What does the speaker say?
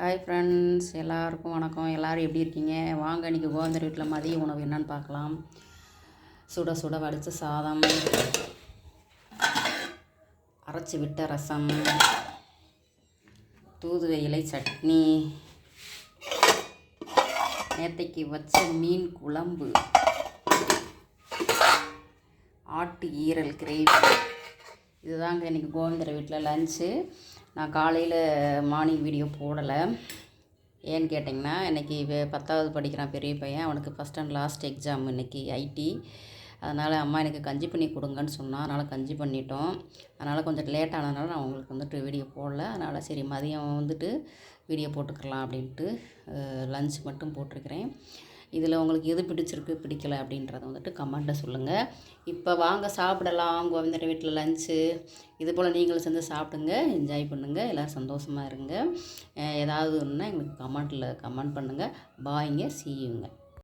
Hi friends, எல்லாருக்கும் வணக்கம். எல்லோரும் எப்படி இருக்கீங்க? வாங்க இன்றைக்கி கோவிந்தர் வீட்டில் மதிய உணவு என்னன்னு பார்க்கலாம். சுட சுட வடித்த சாதம், அரைச்சி விட்ட ரசம், தூதுவளை இலை சட்னி, நேற்றைக்கு வச்ச மீன் குழம்பு, ஆட்டு ஈரல் கிரேவி. இதுதாங்க இன்றைக்கி கோவிந்தர் வீட்டில் லன்ச்சு. நான் காலையில் மார்னிங் வீடியோ போடலை. ஏன்னு கேட்டிங்கன்னா, இன்றைக்கி 10வது படிக்கிறான் பெரிய பையன். அவனுக்கு ஃபஸ்ட் அண்ட் லாஸ்ட் எக்ஸாம் இன்றைக்கி ஐடி. அதனால் அம்மா எனக்கு கஞ்சி பண்ணி கொடுங்கன்னு சொன்னால், அதனால் கஞ்சி பண்ணிட்டோம். அதனால் கொஞ்சம் லேட் ஆனதுனால நான் உங்களுக்கு வந்துட்டு வீடியோ போடல. அதனால் சரி மதியம் வந்துட்டு வீடியோ போட்டுக்கலாம் அப்படின்ட்டு லன்ச் மட்டும் போட்டிருக்கிறேன். இதில் உங்களுக்கு எது பிடிச்சிருக்கு பிடிக்கலை அப்படின்றத வந்துட்டு கமெண்ட்டில் சொல்லுங்கள். இப்போ வாங்க சாப்பிடலாம். கோவிந்தர் வீட்டில் லன்ச்சு. இது போல் நீங்களும் சேர்ந்து சாப்பிடுங்க, என்ஜாய் பண்ணுங்கள், எல்லோரும் சந்தோஷமாக இருங்க. ஏதாவது ஒன்றுனா எங்களுக்கு கமெண்ட் பண்ணுங்கள். பாய்ங்க, சீயுங்க.